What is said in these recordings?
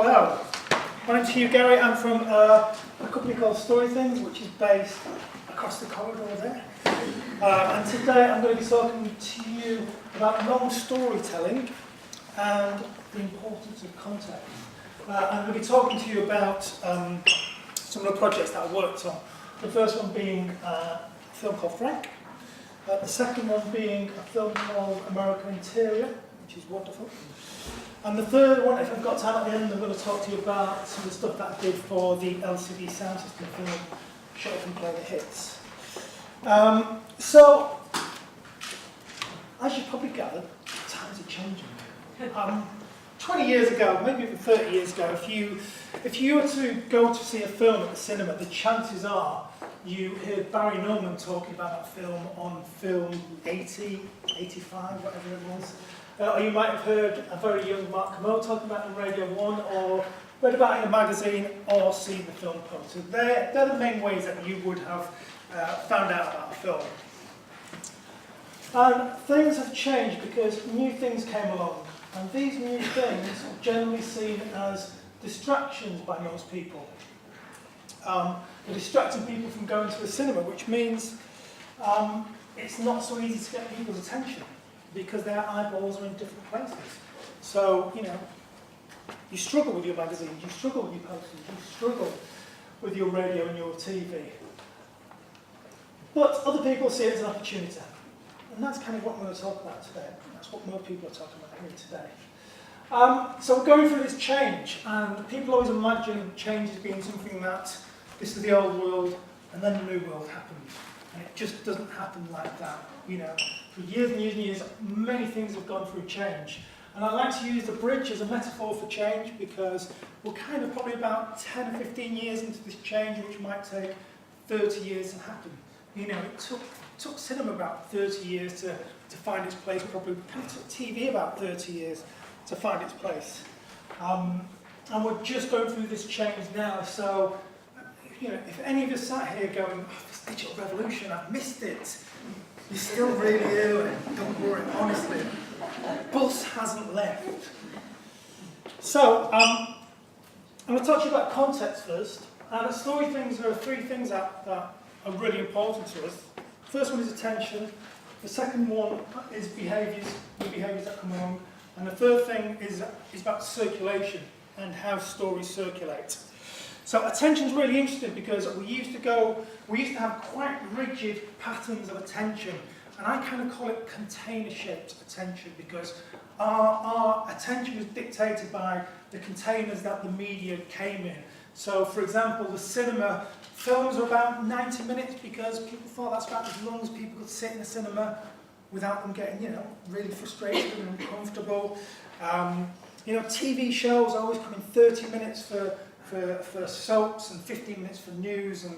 Hello, my name's Hugh, Garry. I'm from a company called Story Things, which is based across the corridor there. And today I'm going to be talking to you about non-storytelling and the importance of context. I'm going to be talking to you about some of the projects that I worked on. The first one being a film called Frank. The second one being a film called American Interior, which is wonderful. And the third one, if I've got time at the end, I'm going to talk to you about some of the stuff that I did for the LCD sound system film, Shut Up and Play the Hits. So, as you probably gathered, times are changing. 20 years ago, maybe even 30 years ago, if you were to go to see a film at the cinema, the chances are you heard Barry Norman talking about that film on film 80, 85, whatever it was. Or you might have heard a very young Mark Comeau talking about it on Radio 1, or read about it in a magazine, or seen the film poster. They're the main ways that you would have found out about the film. And things have changed because new things came along. And these new things are generally seen as distractions by most people. They're distracting people from going to the cinema, which means it's not so easy to get people's attention because their eyeballs are in different places. So, you know, you struggle with your magazines, you struggle with your posters, you struggle with your radio and your TV. But other people see it as an opportunity. And that's kind of what I'm going to talk about today. That's what more people are talking about here today. So we're going through this change, and people always imagine change as being something that this is the old world, and then the new world happens. And it just doesn't happen like that. You know, for years and years and years, many things have gone through change. And I like to use the bridge as a metaphor for change because we're kind of probably about 10 or 15 years into this change, which might take 30 years to happen. You know, it took cinema about 30 years to find its place, probably it took TV about 30 years to find its place. And we're just going through this change now, so you know, if any of us sat here going, oh, this digital revolution, I've missed it, you're still really early, don't worry, honestly, the bus hasn't left. So, I'm going to talk to you about context first, and at Story Things there are three things that are really important to us. The first one is attention, the second one is behaviours, new behaviours that come along, and the third thing is about circulation and how stories circulate. So attention is really interesting because we used to have quite rigid patterns of attention, and I kind of call it container-shaped attention because our attention was dictated by the containers that the media came in. So, for example, the cinema films are about 90 minutes because people thought that's about as long as people could sit in a cinema without them getting, you know, really frustrated and uncomfortable. You know, TV shows always come in 30 minutes for soaps and 15 minutes for news and,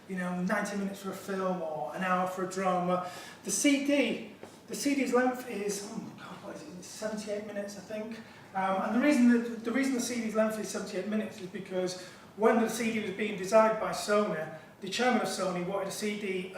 you know, 90 minutes for a film or an hour for a drama. The CD's length is, oh God, what is it? It's 78 minutes, I think. And the reason the CD's length is 78 minutes is because when the CD was being designed by Sony, the chairman of Sony wanted a CD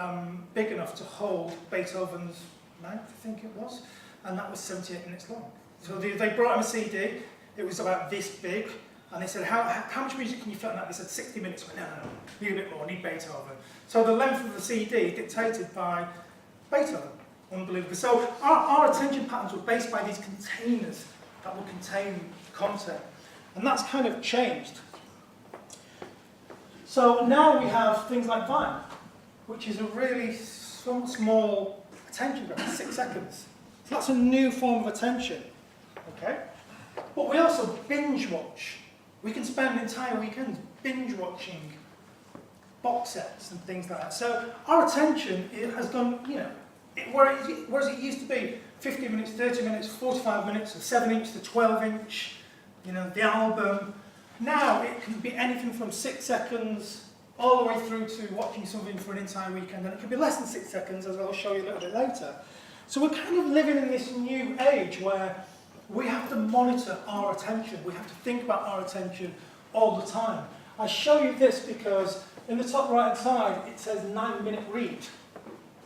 big enough to hold Beethoven's Ninth, I think it was, and that was 78 minutes long. So they brought him a CD, it was about this big, and they said, how much music can you fit on that? They said 60 minutes. I went, no, need a bit more, need Beethoven. So the length of the CD dictated by Beethoven. Unbelievable. So our attention patterns were based by these containers that will contain content. And that's kind of changed. So now we have things like Vine, which is a really small attention grab, 6 seconds. So that's a new form of attention. Okay? But we also binge watch. We can spend entire weekends binge watching box sets and things like that. So our attention has gone, you know, whereas it used to be 50 minutes, 30 minutes, 45 minutes, a 7-inch to 12-inch, you know, the album. Now it can be anything from 6 seconds all the way through to watching something for an entire weekend, and it can be less than 6 seconds, as I'll show you a little bit later. So we're kind of living in this new age where we have to monitor our attention. We have to think about our attention all the time. I show you this because in the top right-hand side it says 9-minute read,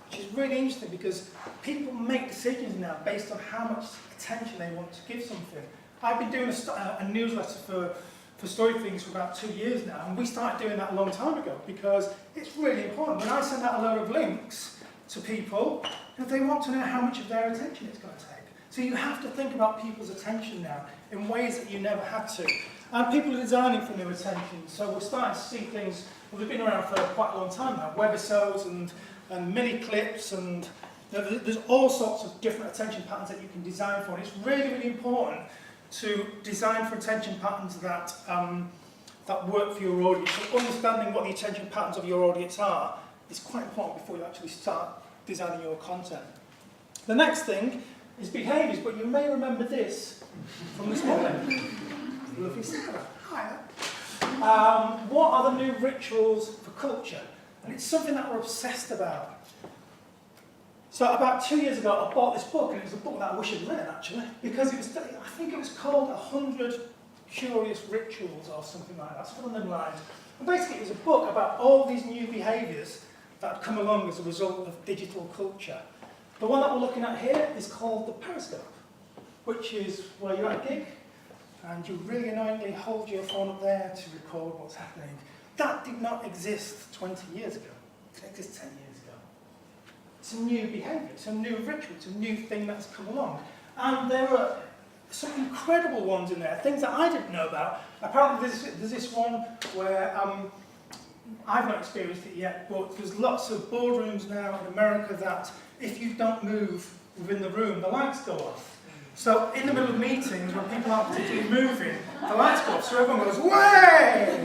which is really interesting because people make decisions now based on how much attention they want to give something. I've been doing a newsletter for story things for about 2 years now, and we started doing that a long time ago because it's really important. When I send out a load of links to people, they want to know how much of their attention it's going to take. So you have to think about people's attention now in ways that you never had to. And people are designing for new attention, so we're starting to see things, well, they've been around for quite a long time now, webisodes and mini clips, and there's all sorts of different attention patterns that you can design for. And it's really, really important to design for attention patterns that, that work for your audience. So understanding what the attention patterns of your audience are is quite important before you actually start designing your content. The next thing is behaviours, but you may remember this from this morning. Lovely Sarah. Hi. What are the new rituals for culture? And it's something that we're obsessed about. So about 2 years ago, I bought this book, and it was a book that I wish I'd read, actually, because it was, I think it was called 100 Curious Rituals or something like that, something along them lines. And basically, it was a book about all these new behaviours that have come along as a result of digital culture. The one that we're looking at here is called the Periscope, which is where you're at a gig, and you really annoyingly hold your phone up there to record what's happening. That did not exist 20 years ago. It didn't exist 10 years ago. It's a new behaviour, it's a new ritual, it's a new thing that's come along. And there are some incredible ones in there, things that I didn't know about. Apparently there's this one where, I've not experienced it yet, but there's lots of boardrooms now in America that if you don't move within the room, the lights go off. So in the middle of meetings, when people aren't particularly moving, the lights go off, so everyone goes, way!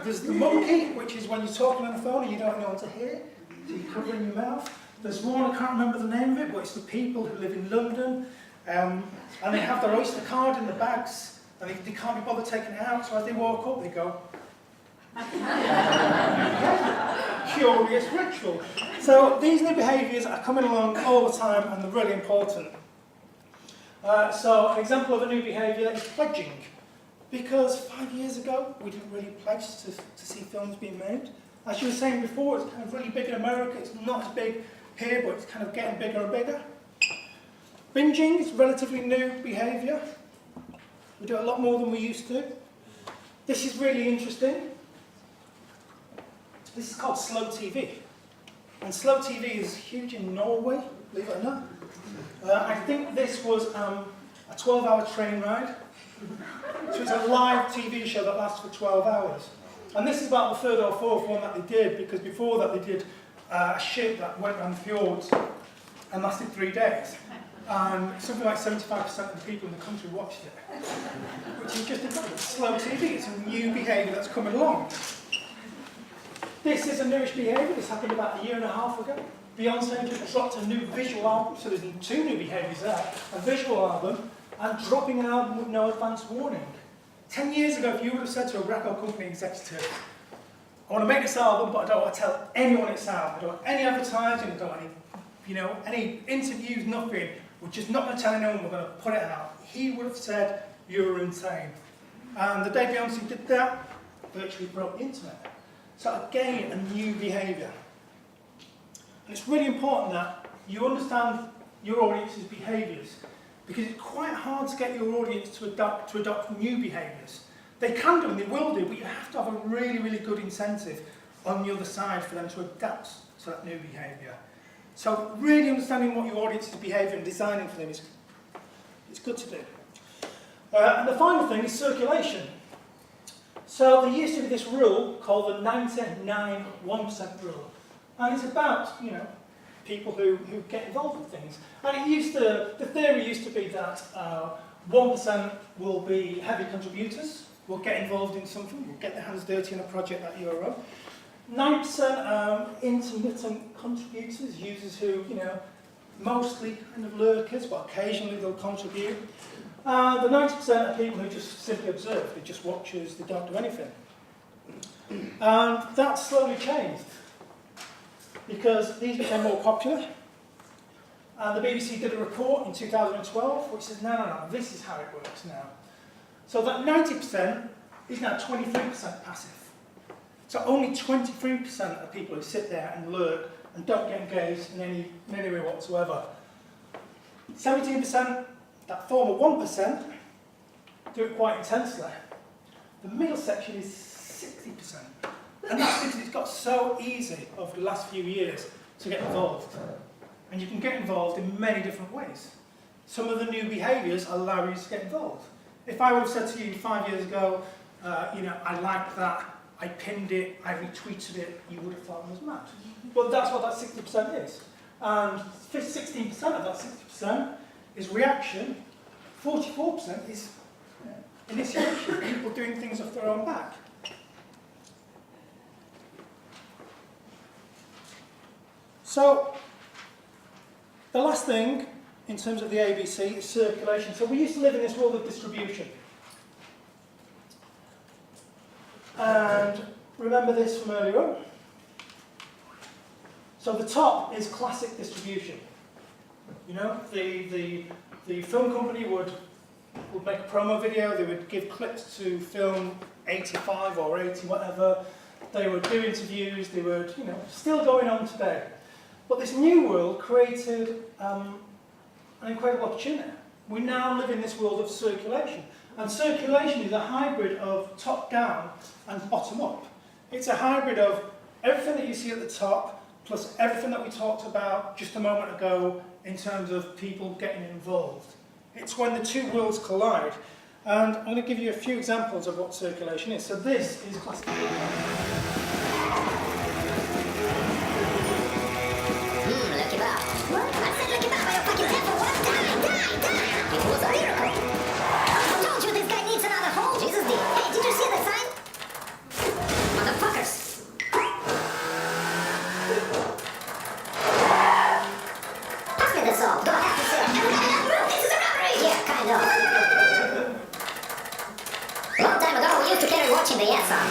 There's the monkey, which is when you're talking on the phone and you don't know what to hear, so you're covering your mouth. There's one, I can't remember the name of it, but it's the people who live in London, and they have their Oyster card in the bags, and they can't be bothered taking it out, so as they walk up, they go, curious ritual. So these new behaviours are coming along all the time, and they're really important. So an example of a new behaviour is pledging. Because 5 years ago, we didn't really pledge to see films being made. As you were saying before, it's kind of really big in America. It's not as big here, but it's kind of getting bigger and bigger. Binging is relatively new behaviour. We do it a lot more than we used to. This is really interesting. This is called slow TV. And slow TV is huge in Norway, believe it or not. I think this was a 12-hour train ride. So it's a live TV show that lasts for 12 hours. And this is about the third or fourth one that they did, because before that they did a ship that went around the fjords and lasted 3 days. And something like 75% of the people in the country watched it. Which is just incredible. Slow TV, it's a new behaviour that's coming along. This is a newish behaviour. This happened about a year and a half ago. Beyonce just dropped a new visual album, so there's 2 new behaviours there. A visual album and dropping an album with no advance warning. 10 years ago, if you would have said to a record company executive, I want to make this album, but I don't want to tell anyone it's out. I don't want any advertising, I don't want any interviews, nothing. We're just not going to tell anyone, we're going to put it out. He would have said, you're insane. And the day Beyonce did that, virtually broke the internet. So again, a new behaviour. And it's really important that you understand your audience's behaviours, because it's quite hard to get your audience to adopt new behaviours. They can do and they will do, but you have to have a really, really good incentive on the other side for them to adapt to that new behaviour. So really understanding what your audience's behaviour and designing for them is good to do. And the final thing is circulation. So there used to be this rule called the 99-1% rule. And it's about, people who get involved with things. And the theory used to be that 1% will be heavy contributors, will get involved in something, will get their hands dirty in a project that you're on. 9% intermittent contributors, users who, mostly kind of lurkers, but occasionally they'll contribute. The 90% are people who just simply observe, they're just watchers, they don't do anything. And that slowly changed, because these became more popular. And the BBC did a report in 2012 which says, no, this is how it works now. So that 90% is now 23% passive. So only 23% of people who sit there and lurk and don't get engaged in any way whatsoever. 17%, that former 1%, do it quite intensely. The middle section is 60%. And that's because it's got so easy over the last few years to get involved. And you can get involved in many different ways. Some of the new behaviours allow you to get involved. If I would have said to you 5 years ago, I liked that, I pinned it, I retweeted it, you would have thought I was mad. But that's what that 60% is. And 16% of that 60% is reaction, 44% is initiation, people doing things off their own back. So, the last thing in terms of the ABC is circulation. So we used to live in this world of distribution. And remember this from earlier on. So the top is classic distribution. You know, the film company would make a promo video, they would give clips to film 85 or 80, whatever. They would do interviews, they would, still going on today. But this new world created an incredible opportunity. We now live in this world of circulation. And circulation is a hybrid of top-down and bottom-up. It's a hybrid of everything that you see at the top, plus everything that we talked about just a moment ago in terms of people getting involved. It's when the two worlds collide. And I'm going to give you a few examples of what circulation is. So this is classic. Lucky Bob. What? I said Lucky Bob, are you fucking dead for what? Die! It was a miracle. I told you this guy needs another hole. Jesus did. Hey, did you see the sign? Motherfuckers. Pass me the salt. Don't have to say. This is a robbery. Yeah, kind of. Long time ago, we used to carry watching the ass on.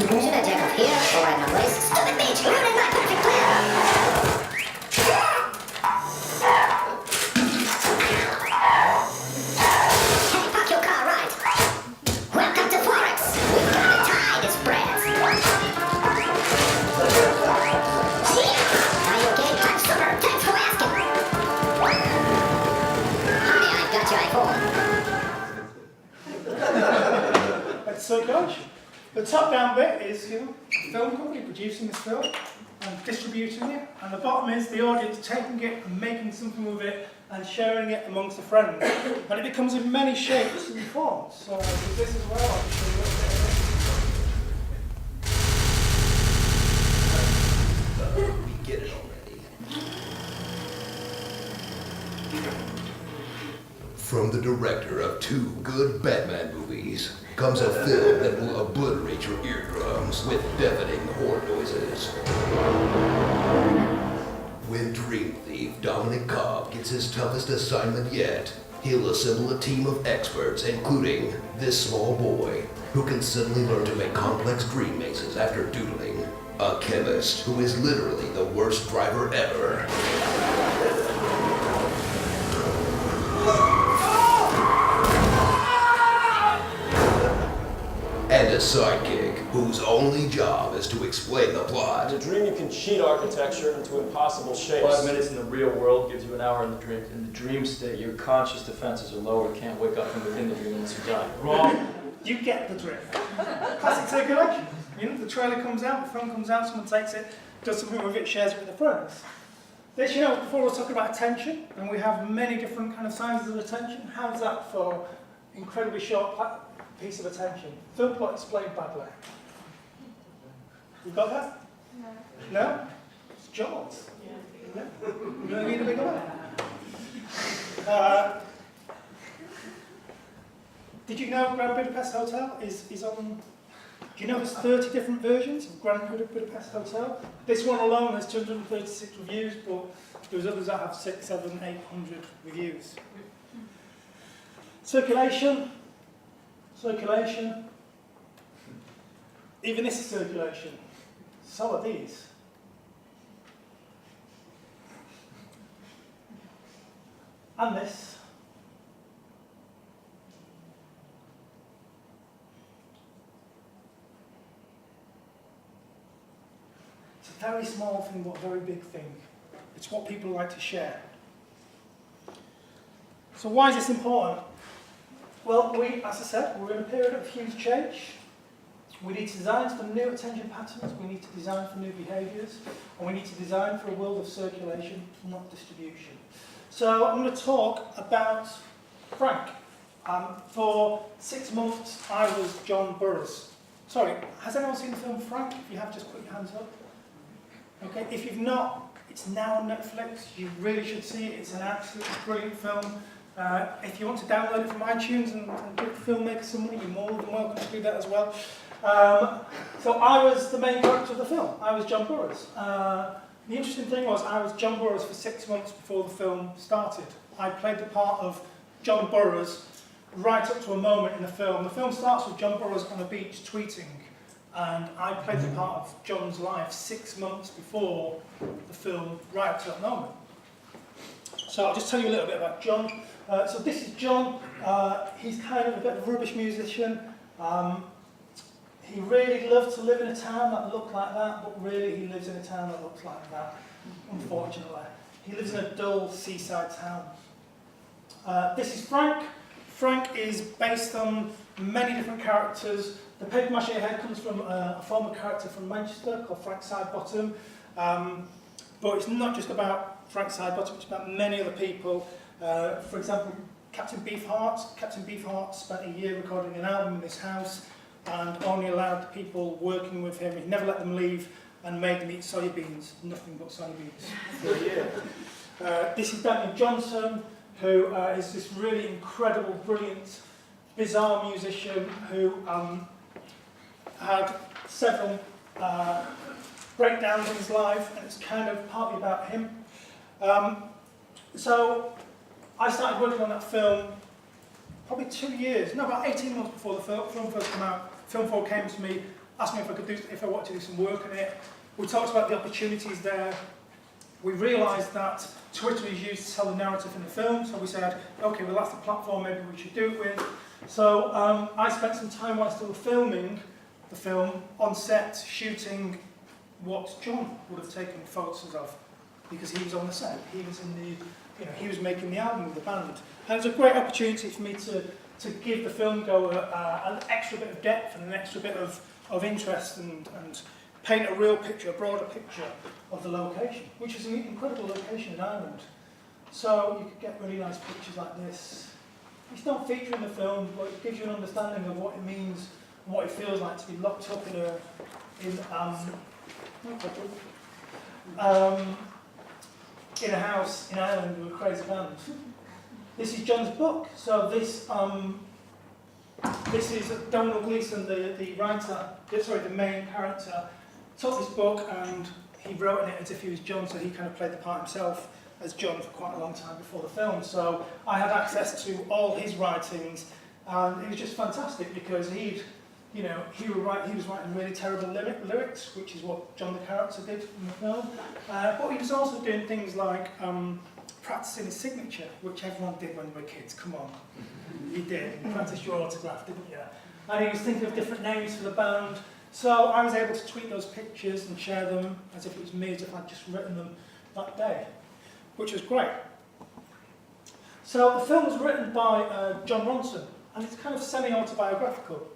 Should I jack off here or at my place? Stupid bitch! Ruining my perfect plan! Hey, park your car right! Welcome to Forex! We've got the tide spreads! Are you okay? I'm super! Thanks for asking! Honey, I've got your iPhone. That's circulation. The top-down bit is, a film company producing this film and distributing it, and the bottom is the audience taking it and making something with it and sharing it amongst the friends. And it becomes in many shapes and forms. So with this as well, I'll show you a little bit of it. We get it already. From the director of 2 good Batman movies comes a film that will obliterate your eardrums with deafening horror noises. When Dream Thief Dominic Cobb gets his toughest assignment yet, he'll assemble a team of experts, including this small boy, who can suddenly learn to make complex dream mazes after doodling. A chemist who is literally the worst driver ever. And a sidekick whose only job is to explain the plot. In a dream, you can cheat architecture into impossible shapes. 5 minutes in the real world gives you an hour in the dream. In the dream state, your conscious defenses are lower. You can't wake up from within the dream unless you die. Wrong. You get the drift. Classic circulation. The trailer comes out, the film comes out, someone takes it, does something with it, shares it with the friends. This, before we were talking about attention, and we have many different kind of sizes of attention. How's that for incredibly short piece of attention? Film plot explained badly. You got that? No. No? It's Jaws. Yeah. You don't need a big one. Did you know Grand Budapest Hotel is on? Do you know there's 30 different versions of Grand Budapest Hotel? This one alone has 236 reviews, but there's others that have 600, 700, 800 reviews. Circulation. Even this is circulation. So are these. And this. It's a very small thing, but a very big thing. It's what people like to share. So why is this important? Well, as I said, we're in a period of huge change. We need to design for new attention patterns, we need to design for new behaviours, and we need to design for a world of circulation, not distribution. So I'm going to talk about Frank. For 6 months, I was John Burroughs. Sorry, has anyone seen the film Frank? If you have, just put your hands up. Okay, if you've not, it's now on Netflix. You really should see it. It's an absolutely brilliant film. If you want to download it from iTunes and give the filmmaker some money, you're more than welcome to do that as well. So I was the main character of the film. I was John Burroughs. The interesting thing was I was John Burroughs for 6 months before the film started. I played the part of John Burroughs right up to a moment in the film. The film starts with John Burroughs on the beach tweeting, and I played the part of John's life 6 months before the film, right up to that moment. So I'll just tell you a little bit about John. So this is John. He's kind of a bit of a rubbish musician. He really loved to live in a town that looked like that, but really he lives in a town that looks like that, unfortunately. He lives in a dull seaside town. This is Frank. Frank is based on many different characters. The papier-mâché head comes from a former character from Manchester called Frank Sidebottom. But it's not just about Frank Sidebottom, it's about many other people. For example, Captain Beefheart. Captain Beefheart spent a year recording an album in this house and only allowed the people working with him, he never let them leave and made them eat soybeans, nothing but soybeans for a year. This is Daniel Johnson, who is this really incredible, brilliant, bizarre musician who had several breakdowns in his life, and it's kind of partly about him. So I started working on that film probably 2 years, no, about 18 months before the film first came out. Film 4 came to me, asked me if I wanted to do some work on it. We talked about the opportunities there. We realised that Twitter is used to tell the narrative in the film, so we said, okay, well that's the platform maybe we should do it with. So I spent some time while still filming the film on set, shooting what John would have taken photos of, because he was on the set. He was in the, he was making the album with the band. And it was a great opportunity for me to give the film goer an extra bit of depth and an extra bit of interest and paint a real picture, a broader picture of the location, which is an incredible location in Ireland. So you could get really nice pictures like this. It's not featured in the film, but it gives you an understanding of what it means, what it feels like to be locked up in a house in Ireland with a crazy band. This is John's book. So this is Donald Gleeson, the writer, the main character, took this book and he wrote in it as if he was John, so he kind of played the part himself as John for quite a long time before the film. So I had access to all his writings, and it was just fantastic because he was writing really terrible lyrics, which is what John the character did in the film. But he was also doing things like practicing his signature, which everyone did when they were kids. Come on, you did. You practiced your autograph, didn't you? And he was thinking of different names for the band. So I was able to tweet those pictures and share them as if it was me, as if I'd just written them that day, which was great. So the film was written by John Ronson, and it's kind of semi-autobiographical.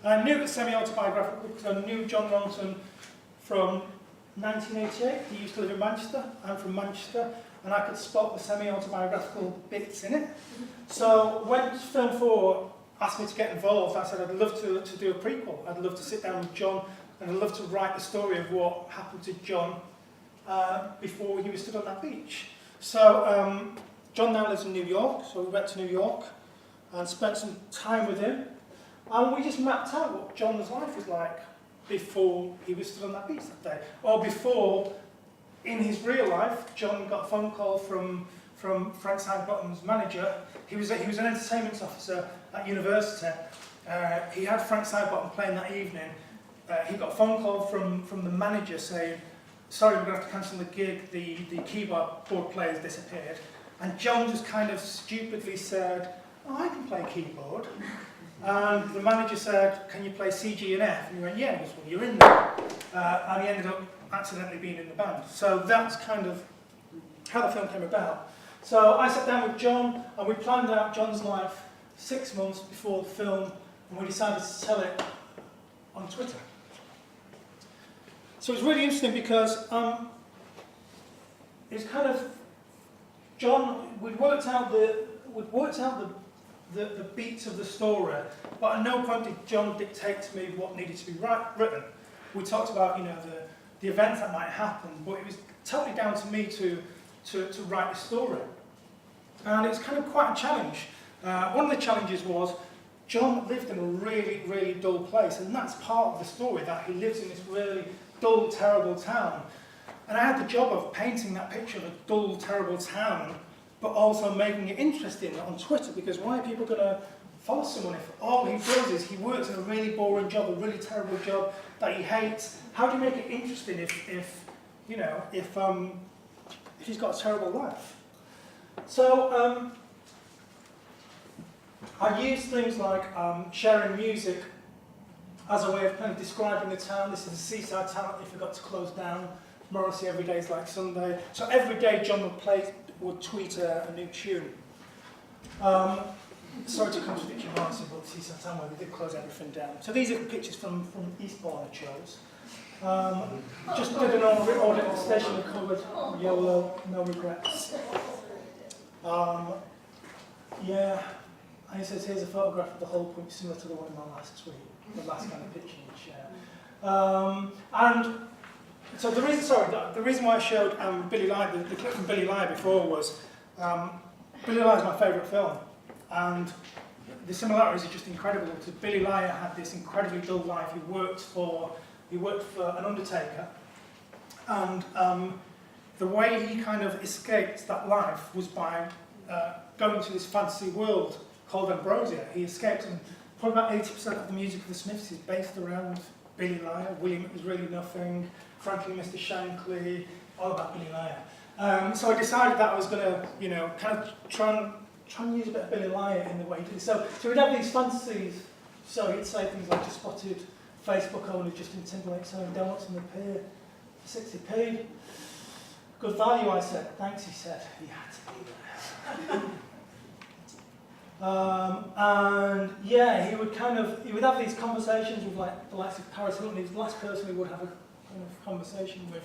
And I knew it was semi-autobiographical because I knew John Ronson from 1988. He used to live in Manchester. I'm from Manchester, and I could spot the semi-autobiographical bits in it. So when Film 4 asked me to get involved, I said I'd love to do a prequel. I'd love to sit down with John, and I'd love to write the story of what happened to John before he was stood on that beach. So John now lives in New York, so we went to New York and spent some time with him. And we just mapped out what John's life was like before he was stood on that beach that day. Or before, in his real life, John got a phone call from Frank Sidebottom's manager. He was an entertainment officer at university. He had Frank Sidebottom playing that evening. He got a phone call from the manager saying, sorry, we're going to have to cancel the gig, the keyboard player's disappeared. And John just kind of stupidly said, oh, I can play keyboard. And the manager said, can you play C, G and F? And he went, yeah. He goes, well, you're in there. And he ended up accidentally being in the band. So that's kind of how the film came about. So I sat down with John and we planned out John's life 6 months before the film, and we decided to tell it on Twitter. So it was really interesting because it was kind of John. We'd worked out the beats of the story, but at no point did John dictate to me what needed to be written. We talked about the events that might happen, but it was totally down to me to write the story, and it was kind of quite a challenge. One of the challenges was John lived in a really, really dull place, and that's part of the story, that he lives in this really dull, terrible town. And I had the job of painting that picture of a dull, terrible town, but also making it interesting on Twitter, because why are people going to follow someone if all he does is he works in a really boring job, a really terrible job that he hates? How do you make it interesting if he's got a terrible life? So I use things like sharing music as a way of kind of describing the town. This is a seaside town that they forgot to close down. Morrissey, every day is like Sunday. So every day John would tweet a new tune. Sorry to contradict you, Morrissey, but the seaside town where they did close everything down. So these are the pictures from Eastbourne I chose. Just did an audit of the station that covered YOLO, no regrets. Yeah, and he says here's a photograph of the whole point similar to the one in my last tweet, the last kind of picture you share. And so the reason why I showed Billy Lie, the clip from Billy Lie before was Billy Lie is my favourite film, and the similarities are just incredible. Because Billy Lie had this incredibly dull life. He worked for an undertaker, and the way he kind of escaped that life was by going to this fantasy world called Ambrosia. He escaped, and probably about 80% of the music of the Smiths is based around Billy Lie. William Is Really Nothing, Frankly Mr. Shankly, all about Billy Lie. So I decided that I was going to, kind of try and use a bit of Billy Lie in the way he did. So we'd have these fantasies. So he'd say things like, just spotted Facebook owner Justin Timberlake selling donuts on the pier for 60p. Good value, I said. Thanks, he said. He had to be there. And yeah, he would have these conversations with like the likes of Paris Hilton. He was the last person he would have a kind of conversation with.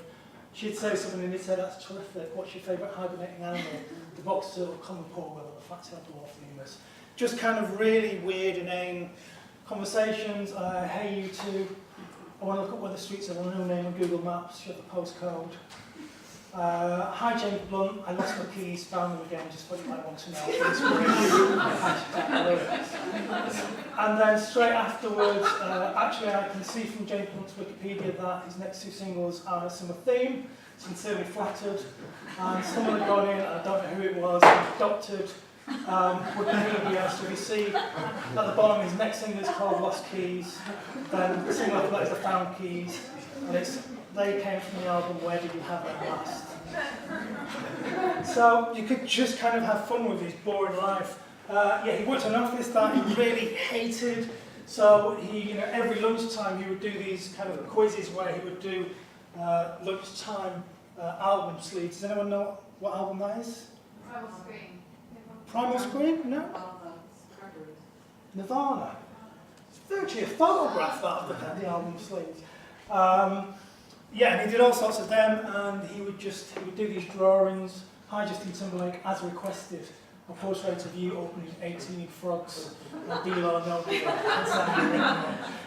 She'd say something and he'd say, that's terrific. What's your favourite hibernating animal? The box turtle, common portwell, the fat-tailed dwarf lemurs. Just kind of really weird, inane conversations. Hey, you two, I want to look up where the streets are. I want to know name on Google Maps. You have the postcode. Hi James Blunt, I lost my keys, found them again, just what you might want to know. And then straight afterwards, actually I can see from James Blunt's Wikipedia that his next two singles are a summer theme, Sincerely Flattered, and someone had gone in, I don't know who it was, adopted Wikipedia, so we see at the bottom his next single is called Lost Keys, then the single after that is The Found Keys, and they came from the album Where Did You Have Them Last? So you could just kind of have fun with his boring life. He worked in an office that he really hated. So he, every lunchtime he would do these kind of quizzes where he would do lunchtime album sleeves. Does anyone know what album that is? Primal Scream. Primal Scream? No? Nirvana. It's virtually a photograph that of the album sleeves. And he did all sorts of them, and he would do these drawings. Hi Justin Timberlake, as requested, a portrait of you opening 18 frogs, deal or no deal.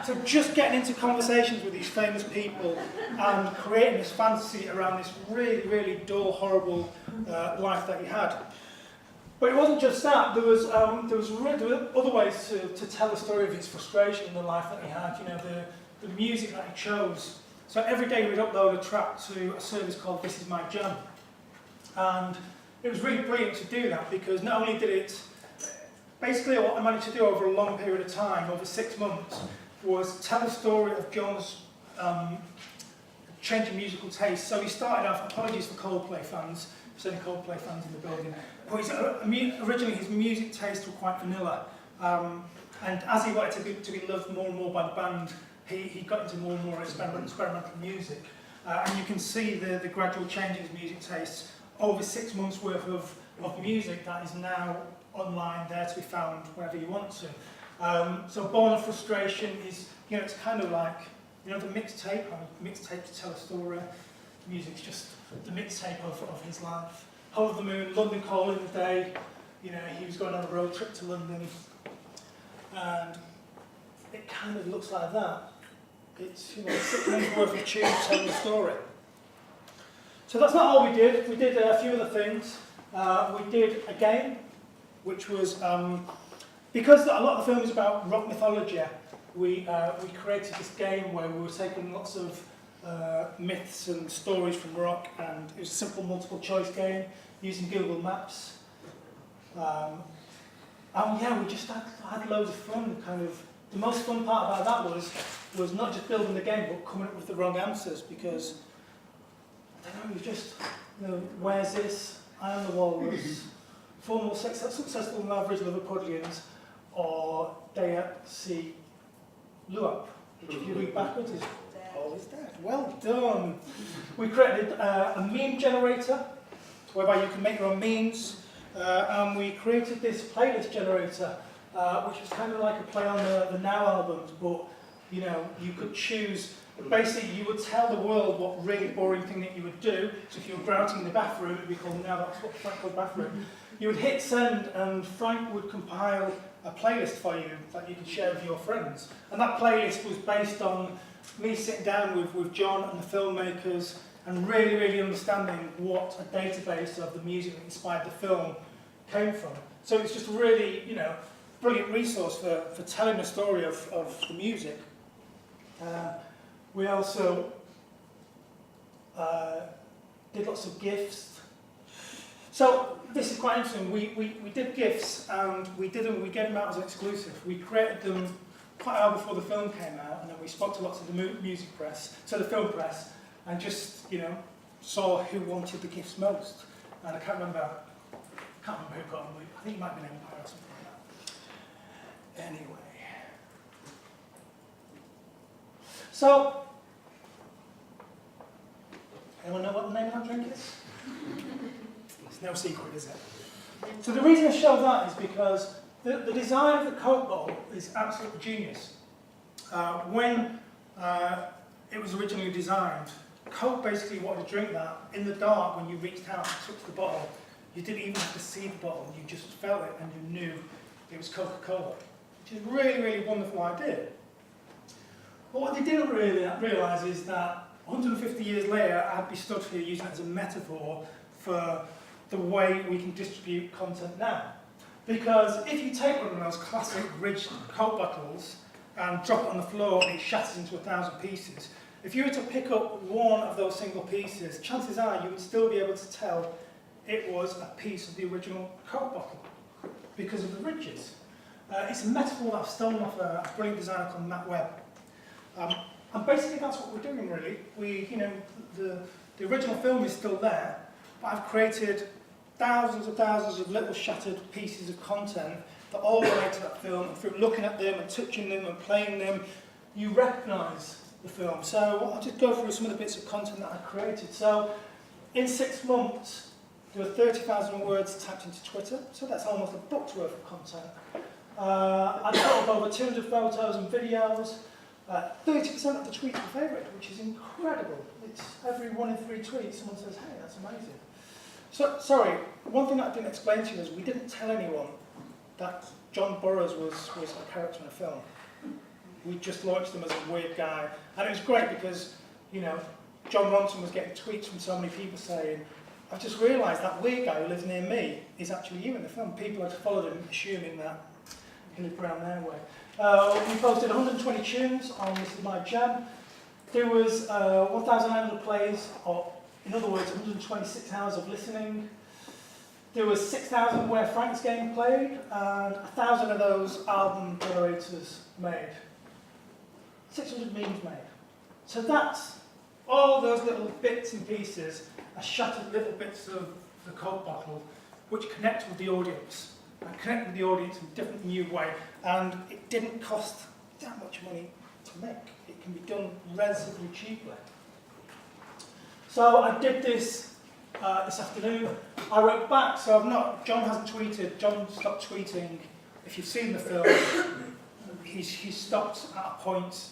So just getting into conversations with these famous people and creating this fantasy around this really, really dull, horrible life that he had. But it wasn't just that. There were other ways to tell the story of his frustration in the life that he had. The music that he chose. So every day we'd upload a track to a service called This Is My Jam. And it was really brilliant to do that because not only did it, basically what I managed to do over a long period of time, over 6 months, was tell the story of John's changing musical taste. So he started off, apologies for Coldplay fans, if there's any Coldplay fans in the building, but originally his music tastes were quite vanilla. And as he wanted to be loved more and more by the band, he got into more and more experimental music. And you can see the gradual change in his music tastes over 6 months worth of music that is now online there to be found wherever you want to. So Born of Frustration is, you know, it's kind of like, you know, the mixtape. I mean, mixtapes tell a story. Music's just the mixtape of his life. Whole of the Moon, London Calling the Day. You know, he was going on a road trip to London, and it kind of looks like that. It's, you know, 6 months worth of tunes telling the story. So that's not all we did. We did a few other things. We did a game, which was, because a lot of the film is about rock mythology, we created this game where we were taking lots of myths and stories from rock, and it was a simple multiple choice game using Google Maps. And yeah, we just had loads of fun. Kind of the most fun part about that was not just building the game, but coming up with the wrong answers, because I don't know, you just, you know, where's this? I am the walrus. 4 more successful than average Liverpudlians, or Dea Si Luap, which if you read backwards is always there. Well done. We created a meme generator, whereby you can make your own memes, and we created this playlist generator, which was kind of like a play on the Now albums, but you know, you could choose. Basically, you would tell the world what really boring thing that you would do. So if you were grouting in the bathroom, it would be called Now That's What Frank Called Bathroom. You would hit send, and Frank would compile a playlist for you that you could share with your friends. And that playlist was based on me sitting down with John and the filmmakers and really, really understanding what a database of the music that inspired the film came from. So it's just a really, you know, brilliant resource for telling the story of the music. We also did lots of GIFs. So this is quite interesting. We did GIFs, and we gave them out as an exclusive. We created them quite a while before the film came out, and then we spoke to lots of the music press, so the film press, and just, you know, saw who wanted the GIFs most. And I can't remember who got them. I think it might have been Empire or something like that. Anyway. So, anyone know what the name of that drink is? It's no secret, is it? So the reason I show that is because the design of the Coke bottle is absolutely genius. When it was originally designed, Coke basically wanted to drink that in the dark. When you reached out and took the bottle, you didn't even have to see the bottle, you just felt it and you knew it was Coca-Cola, which is a really, really wonderful idea. But what they didn't really realise is that 150 years later, I'd be stood here using it as a metaphor for the way we can distribute content now. Because if you take one of those classic ridged Coke bottles and drop it on the floor and it shatters into 1,000 pieces, if you were to pick up one of those single pieces, chances are you would still be able to tell it was a piece of the original Coke bottle because of the ridges. It's a metaphor that I've stolen off a brilliant designer called Matt Webb. And basically that's what we're doing, really. You know, the original film is still there, but I've created thousands of little shattered pieces of content that all relate to that film, and through looking at them and touching them and playing them, you recognise the film. So I'll just go through some of the bits of content that I created. So in 6 months, there were 30,000 words typed into Twitter, so that's almost a book's worth of content. I put up over 200 photos and videos. 30% of the tweets were favoured, which is incredible. It's every 1 in 3 tweets, someone says, hey, that's amazing. So, sorry, one thing that I didn't explain to you is we didn't tell anyone that John Burroughs was a character in a film. We just launched him as a weird guy. And it was great because, you know, John Ronson was getting tweets from so many people saying, I've just realised that weird guy who lives near me is actually you in the film. People had followed him, assuming that he lived around their way. We posted 120 tunes on This Is My Jam. There was 1,900 plays, or in other words, 126 hours of listening. There was 6,000 Where Frank's Game played, and 1,000 of those album generators made. 600 memes made. So that's all those little bits and pieces, are shattered little bits of the Coke bottle, which connect with the audience. And connect with the audience in a different, new way. And it didn't cost that much money to make. It can be done relatively cheaply. So I did this this afternoon. I wrote back, so John hasn't tweeted, John stopped tweeting. If you've seen the film, he stopped at a point,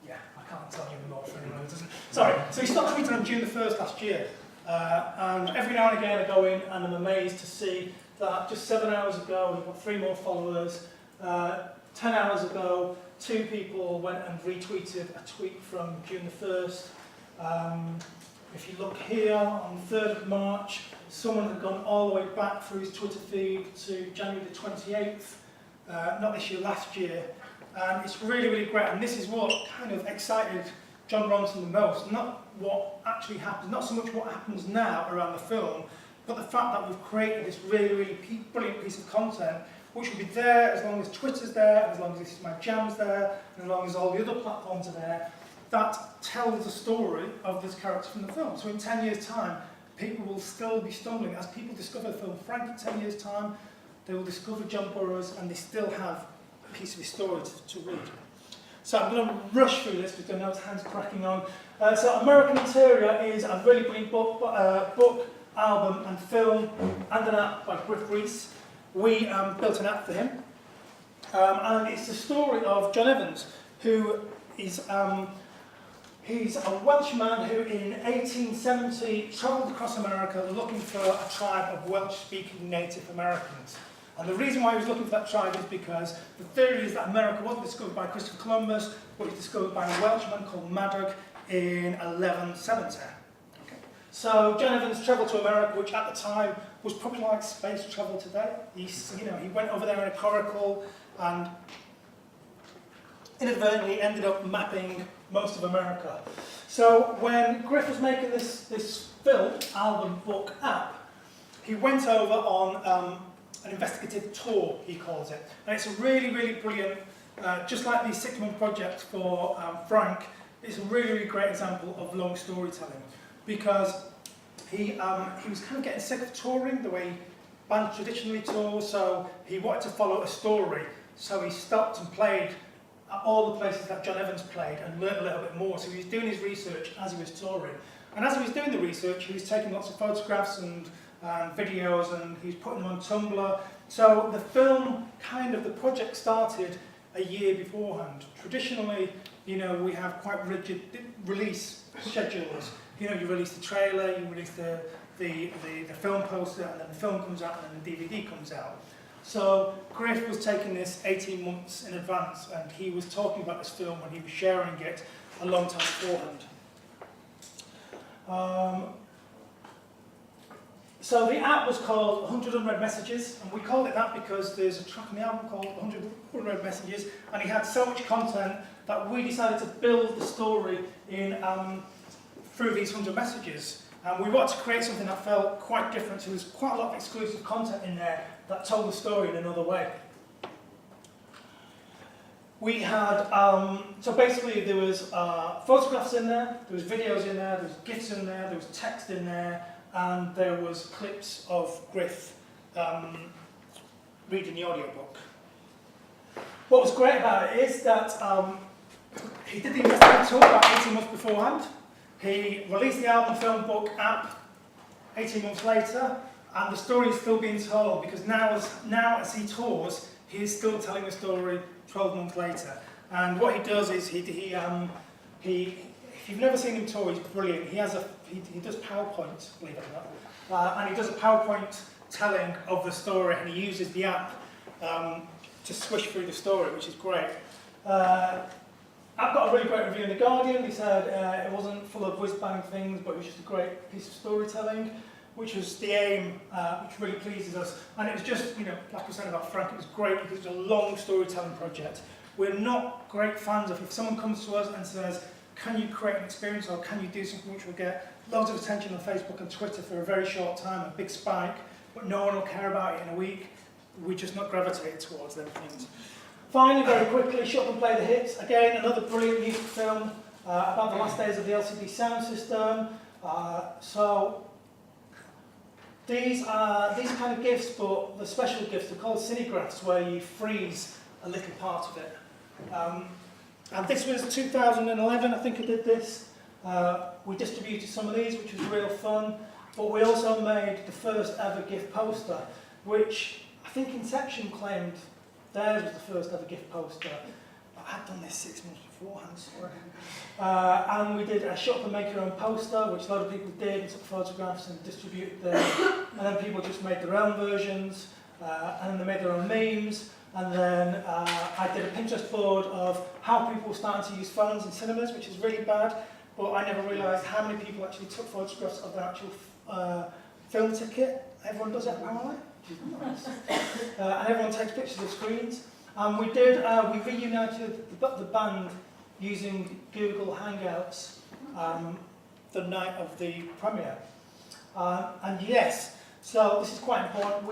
yeah, I can't tell you more for anyone who doesn't. Sorry, so he stopped tweeting on June the 1st last year. And every now and again I go in and I'm amazed to see that just 7 hours ago we've got 3 more followers. 10 hours ago, 2 people went and retweeted a tweet from June the 1st. If you look here, on the 3rd of March, someone had gone all the way back through his Twitter feed to January the 28th, not this year, last year. And it's really, really great. And this is what kind of excited John Ronson the most. Not what actually happens, not so much what happens now around the film, but the fact that we've created this really, really brilliant piece of content which will be there as long as Twitter's there, as long as This Is My Jam's there, and as long as all the other platforms are there, that tells the story of this character from the film. So in 10 years' time, people will still be stumbling. As people discover the film Frank in 10 years' time, they will discover John Burroughs and they still have a piece of his story to read. So I'm going to rush through this because I know time's cracking on. So American Interior is a really brilliant book, album and film, and an app by Griff Rhys. We built an app for him. And it's the story of John Evans, who is he's a Welshman who in 1870 travelled across America looking for a tribe of Welsh-speaking Native Americans. And the reason why he was looking for that tribe is because the theory is that America wasn't discovered by Christopher Columbus, but was discovered by a Welshman called Madog in 1170. Okay. So John Evans travelled to America, which at the time was probably like space travel today. He went over there in a coracle and inadvertently ended up mapping most of America. So when Griff was making this film, album, book, app, he went over on an investigative tour, he calls it. And it's a really, really brilliant, just like the 6-month project for Frank, it's a really, really great example of long storytelling. Because he was kind of getting sick of touring, the way bands traditionally tour, so he wanted to follow a story. So he stopped and played at all the places that John Evans played and learned a little bit more. So he was doing his research as he was touring. And as he was doing the research, he was taking lots of photographs and videos, and he was putting them on Tumblr. So the film, the project started a year beforehand. Traditionally, we have quite rigid release schedules. You release the trailer, you release the film poster, and then the film comes out, and then the DVD comes out. So Griff was taking this 18 months in advance, and he was talking about this film when he was sharing it a long time beforehand. So the app was called 100 Unread Messages, and we called it that because there's a track on the album called 100 Unread Messages, and he had so much content that we decided to build the story in through these 100 messages. And we wanted to create something that felt quite different, so there's quite a lot of exclusive content in there that told the story in another way. We had, so basically there was photographs in there was videos in there was GIFs in there was text in there, and there was clips of Griff reading the audiobook. What was great about it is that he did the investigative tour about 18 months beforehand. He released the album, film, book, app 18 months later, and the story is still being told because now as he tours, he is still telling the story 12 months later. And what he does is if you've never seen him tour, he's brilliant. He does PowerPoint, believe it or not, and he does a PowerPoint telling of the story, and he uses the app to swish through the story, which is great. I've got a really great review in The Guardian. He said it wasn't full of whiz-bang things, but it was just a great piece of storytelling, which was the aim, which really pleases us. And it was just, like we said about Frank, it was great because it was a long storytelling project. We're not great fans of if someone comes to us and says, can you create an experience or can you do something which will get loads of attention on Facebook and Twitter for a very short time, a big spike, but no one will care about it in a week. We're just not gravitated towards them things. Finally, very quickly, Shut Up and Play the Hits. Again, another brilliant music film about the last days of the LCD sound system. So these are these kind of gifts, but the special gifts are called cinegraphs, where you freeze a little part of it. And this was 2011, I think I did this. We distributed some of these, which was real fun. but we also made the first ever gift poster, which I think Inception claimed theirs was the first ever gift poster. But I had done this 6 months beforehand, sorry. And we did a shop and make your own poster, which a lot of people did, and took photographs and distributed them. And then people just made their own versions, and then they made their own memes. And then I did a Pinterest board of how people were starting to use phones in cinemas, which is really bad. But I never realised how many people actually took photographs of their actual film ticket. Everyone does it apparently. And everyone takes pictures of screens. And we reunited the band using Google Hangouts the night of the premiere. And yes, so this is quite important.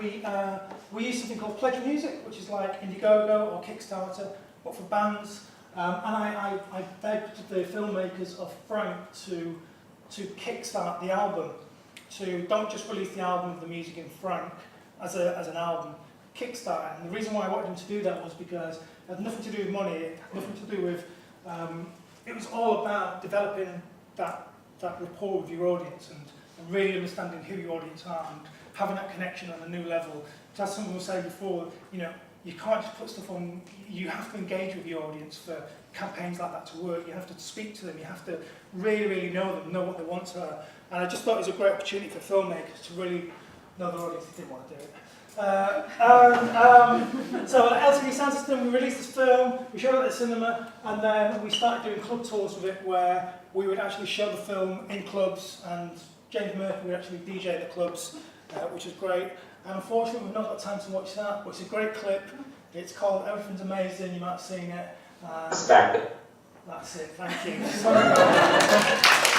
We use something called Pledge Music, which is like Indiegogo or Kickstarter, but for bands. And I begged the filmmakers of Frank to kickstart the album. To don't just release the album of the music in Frank as an album, kickstart it. And the reason why I wanted him to do that was because it had nothing to do with money, it had nothing to do with, it was all about developing that rapport with your audience and really understanding who your audience are and having that connection on a new level. So as someone was saying before, you know, you can't just put stuff on, you have to engage with your audience for campaigns like that to work. You have to speak to them, you have to really, really know them, know what they want to are. And I just thought it was a great opportunity for filmmakers to really know their audience. They didn't want to do it. So LCD Sound System, we released this film, we showed it at the cinema, and then we started doing club tours with it where we would actually show the film in clubs, and James Murphy would actually DJ the clubs, which was great. And unfortunately we've not got time to watch that, but it's a great clip. It's called Everything's Amazing, you might have seen it. That's it, thank you. Sorry about that.